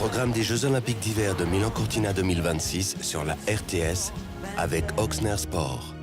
Programme des Jeux Olympiques d'hiver de Milan-Cortina 2026 sur la RTS avec Oxner Sport.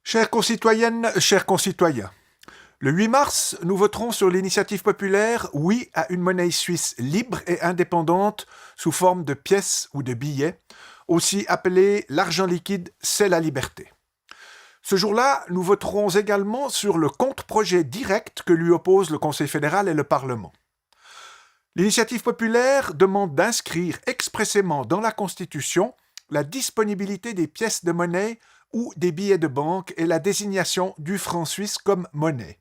Chères concitoyennes, chers concitoyens, le 8 mars, nous voterons sur l'initiative populaire « Oui à une monnaie suisse libre et indépendante sous forme de pièces ou de billets », aussi appelé « l'argent liquide, c'est la liberté ». Ce jour-là, nous voterons également sur le contre-projet direct que lui opposent le Conseil fédéral et le Parlement. L'initiative populaire demande d'inscrire expressément dans la Constitution la disponibilité des pièces de monnaie ou des billets de banque et la désignation du franc suisse comme monnaie.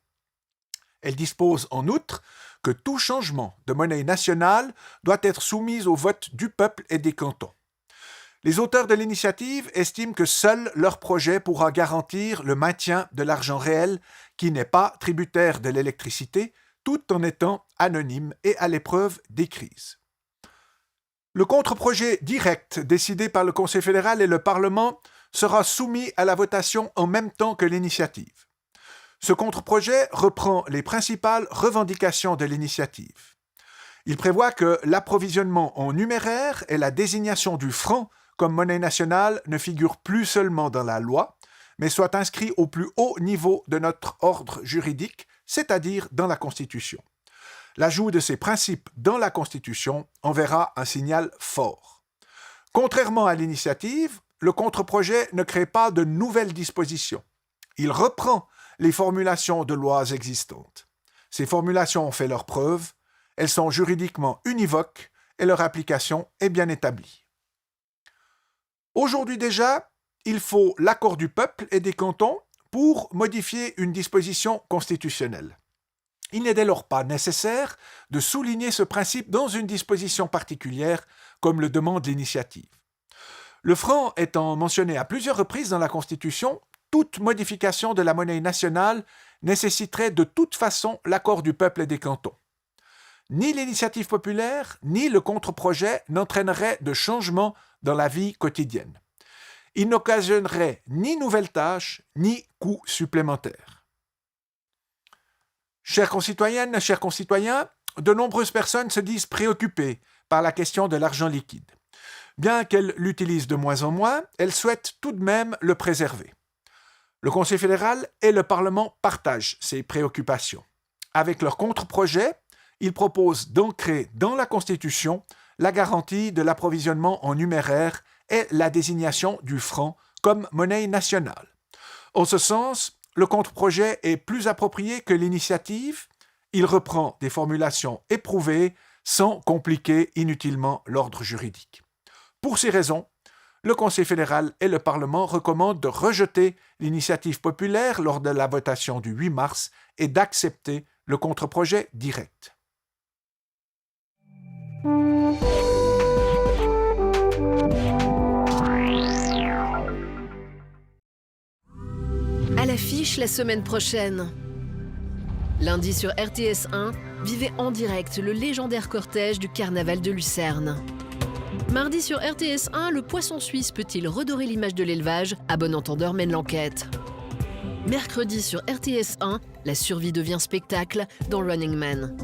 Elle dispose en outre que tout changement de monnaie nationale doit être soumis au vote du peuple et des cantons. Les auteurs de l'initiative estiment que seul leur projet pourra garantir le maintien de l'argent réel qui n'est pas tributaire de l'électricité, tout en étant anonyme et à l'épreuve des crises. Le contre-projet direct décidé par le Conseil fédéral et le Parlement sera soumis à la votation en même temps que l'initiative. Ce contre-projet reprend les principales revendications de l'initiative. Il prévoit que l'approvisionnement en numéraire et la désignation du franc comme monnaie nationale ne figurent plus seulement dans la loi, mais soient inscrits au plus haut niveau de notre ordre juridique, c'est-à-dire dans la Constitution. L'ajout de ces principes dans la Constitution enverra un signal fort. Contrairement à l'initiative, le contre-projet ne crée pas de nouvelles dispositions. Il reprend les formulations de lois existantes. Ces formulations ont fait leurs preuves, elles sont juridiquement univoques et leur application est bien établie. Aujourd'hui déjà, il faut l'accord du peuple et des cantons pour modifier une disposition constitutionnelle. Il n'est dès lors pas nécessaire de souligner ce principe dans une disposition particulière, comme le demande l'initiative. Le franc étant mentionné à plusieurs reprises dans la Constitution, toute modification de la monnaie nationale nécessiterait de toute façon l'accord du peuple et des cantons. Ni l'initiative populaire, ni le contre-projet n'entraîneraient de changement dans la vie quotidienne. Ils n'occasionneraient ni nouvelles tâches, ni coûts supplémentaires. Chères concitoyennes, chers concitoyens, de nombreuses personnes se disent préoccupées par la question de l'argent liquide. Bien qu'elles l'utilisent de moins en moins, elles souhaitent tout de même le préserver. Le Conseil fédéral et le Parlement partagent ces préoccupations. Avec leur contre-projet, ils proposent d'ancrer dans la Constitution la garantie de l'approvisionnement en numéraire et la désignation du franc comme monnaie nationale. En ce sens, le contre-projet est plus approprié que l'initiative. Il reprend des formulations éprouvées sans compliquer inutilement l'ordre juridique. Pour ces raisons, le Conseil fédéral et le Parlement recommandent de rejeter l'initiative populaire lors de la votation du 8 mars et d'accepter le contre-projet direct. À l'affiche la semaine prochaine. Lundi sur RTS 1, vivez en direct le légendaire cortège du carnaval de Lucerne. Mardi sur RTS 1, le poisson suisse peut-il redorer l'image de l'élevage? À bon entendeur mène l'enquête. Mercredi sur RTS 1, la survie devient spectacle dans Running Man.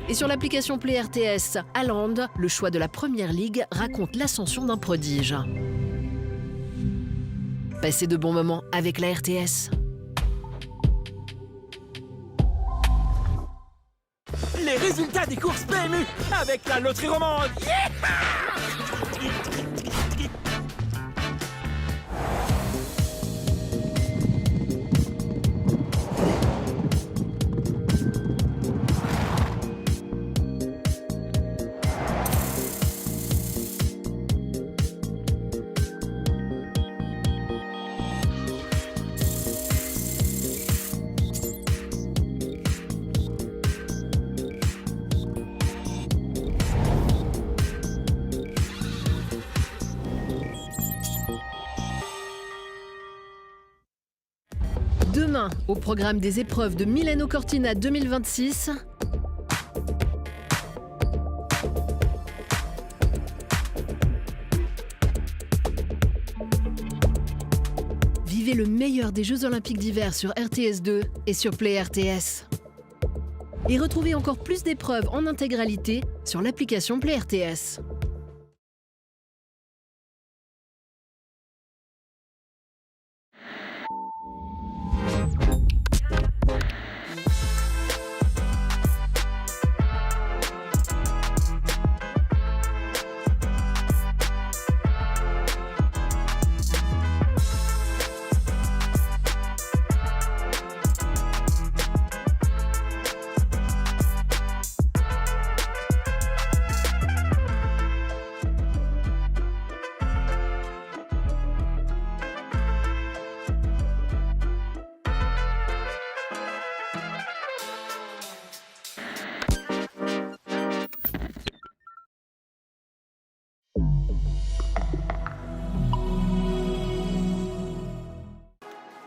Et sur l'application Play RTS, Haaland, le choix de la Première Ligue, raconte l'ascension d'un prodige. Passez de bons moments avec la RTS. Les résultats des courses PMU avec la loterie romande. Demain, au programme des épreuves de Milano Cortina 2026, Vivez le meilleur des Jeux Olympiques d'hiver sur RTS2 et sur Play RTS. Et retrouvez encore plus d'épreuves en intégralité sur l'application Play RTS.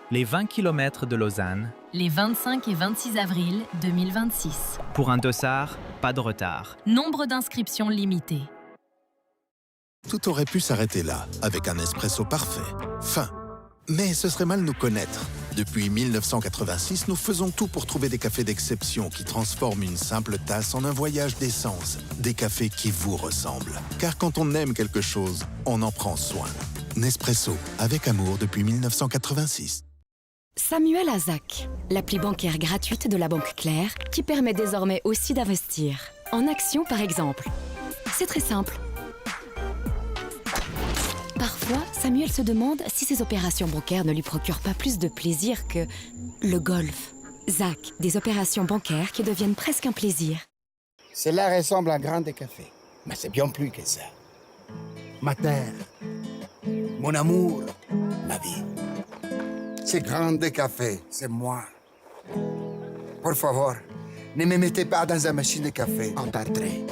Les 20 km de Lausanne. Les 25 et 26 avril 2026. Pour un dossard, pas de retard. Nombre d'inscriptions limité. Tout aurait pu s'arrêter là, avec un espresso parfait. Fin. Mais ce serait mal nous connaître. Depuis 1986, nous faisons tout pour trouver des cafés d'exception qui transforment une simple tasse en un voyage d'essence. Des cafés qui vous ressemblent. Car quand on aime quelque chose, on en prend soin. Nespresso, avec amour depuis 1986. Samuel Azac, l'appli bancaire gratuite de la Banque Claire qui permet désormais aussi d'investir. En actions par exemple. C'est très simple. Parfois, Samuel se demande si ses opérations bancaires ne lui procurent pas plus de plaisir que le golf. Zach, des opérations bancaires qui deviennent presque un plaisir. Cela ressemble à un grand café, mais c'est bien plus que ça. Ma terre, mon amour, ma vie. Ce grand café, c'est moi. Por favor, ne me mettez pas dans une machine de café en entrée.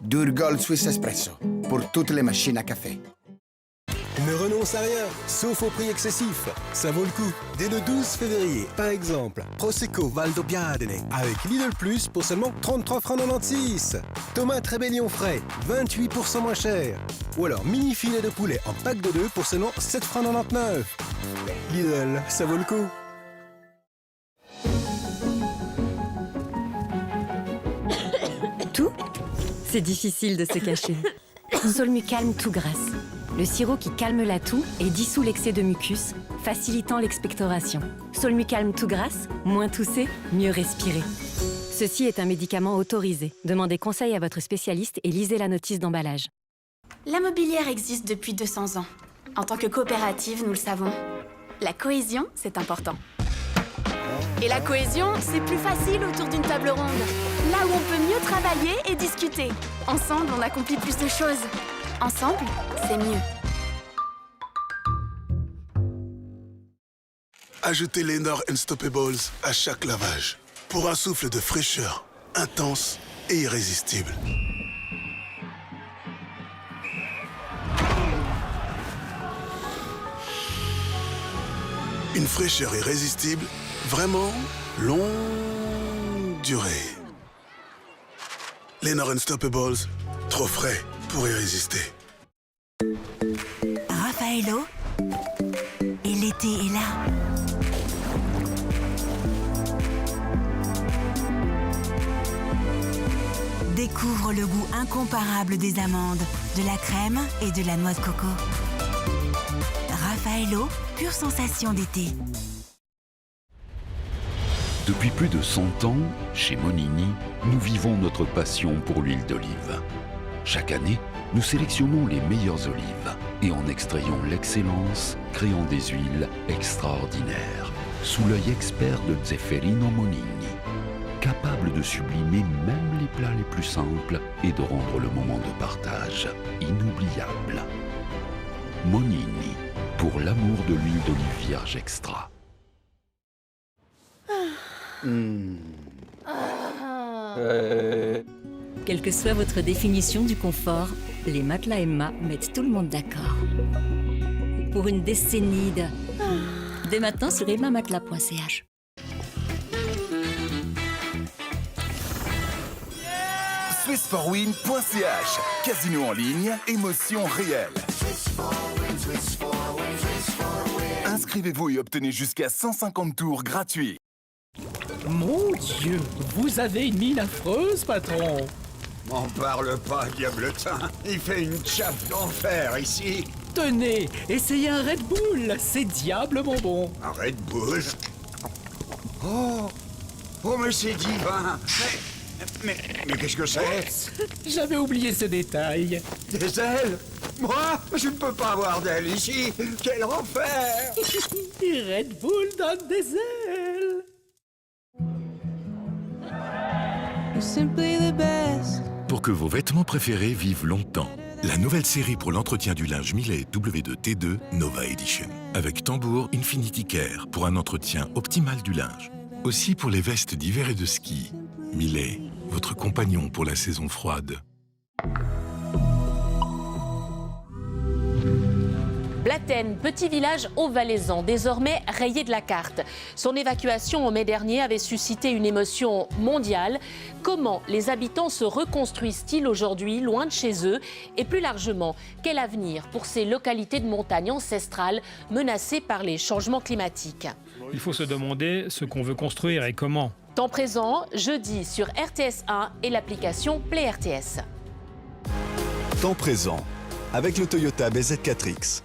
Durgol Swiss Espresso, pour toutes les machines à café. Ne renonce à rien, sauf au prix excessif. Ça vaut le coup. Dès le 12 février, par exemple, Prosecco Valdobbiadene avec Lidl Plus pour seulement 33 francs 96. Tomate Rébellion frais, 28% moins cher. Ou alors mini filet de poulet en pack de 2 pour seulement 7 francs 99. Lidl, ça vaut le coup. Tout ? C'est difficile de se cacher. Solmucalm tout grasse. Le sirop qui calme la toux et dissout l'excès de mucus, facilitant l'expectoration. Solmucalm tout grasse, moins tousser, mieux respirer. Ceci est un médicament autorisé. Demandez conseil à votre spécialiste et lisez la notice d'emballage. La mobilière existe depuis 200 ans. En tant que coopérative, nous le savons. La cohésion, c'est important. Et la cohésion, c'est plus facile autour d'une table ronde. Là où on peut mieux travailler et discuter. Ensemble, on accomplit plus de choses. Ensemble, c'est mieux. Ajoutez Lenor Unstoppables à chaque lavage pour un souffle de fraîcheur intense et irrésistible. Une fraîcheur irrésistible, vraiment longue durée. Lenor Unstoppables, trop frais pour y résister. Raffaello, et l'été est là. Découvre le goût incomparable des amandes, de la crème et de la noix de coco. Raffaello, pure sensation d'été. Depuis plus de 100 ans, chez Monini, nous vivons notre passion pour l'huile d'olive. Chaque année, nous sélectionnons les meilleures olives et en extrayons l'excellence, créant des huiles extraordinaires, sous l'œil expert de Zefferino Monini, capable de sublimer même les plats les plus simples et de rendre le moment de partage inoubliable. Monini, pour l'amour de l'huile d'olive vierge extra. Quelle que soit votre définition du confort, les matelas Emma mettent tout le monde d'accord. Pour une décennie de... Dès maintenant sur emmamatelas.ch. Swissforwin.ch. Casino en ligne, émotion réelle. Inscrivez-vous et obtenez jusqu'à 150 tours gratuits. Mon Dieu, vous avez une mine affreuse, patron. M'en parle pas, diabletin. Il fait une chape d'enfer ici. Tenez, essayez un Red Bull, c'est diable bonbon. Un Red Bull? Oh, mais c'est divin. Mais qu'est-ce que c'est? J'avais oublié ce détail. Des ailes? Moi, je ne peux pas avoir d'ailes ici. Quel enfer! Red Bull donne des ailes. Pour que vos vêtements préférés vivent longtemps, la nouvelle série pour l'entretien du linge Milet W2T2 Nova Edition. Avec tambour Infinity Care pour un entretien optimal du linge. Aussi pour les vestes d'hiver et de ski. Milet, votre compagnon pour la saison froide. Blatten, petit village haut-valaisan, désormais rayé de la carte. Son évacuation en mai dernier avait suscité une émotion mondiale. Comment les habitants se reconstruisent-ils aujourd'hui, loin de chez eux? Et plus largement, quel avenir pour ces localités de montagne ancestrales menacées par les changements climatiques? Il faut se demander ce qu'on veut construire et comment. Temps présent, jeudi sur RTS1 et l'application Play RTS. Temps présent, avec le Toyota BZ4X.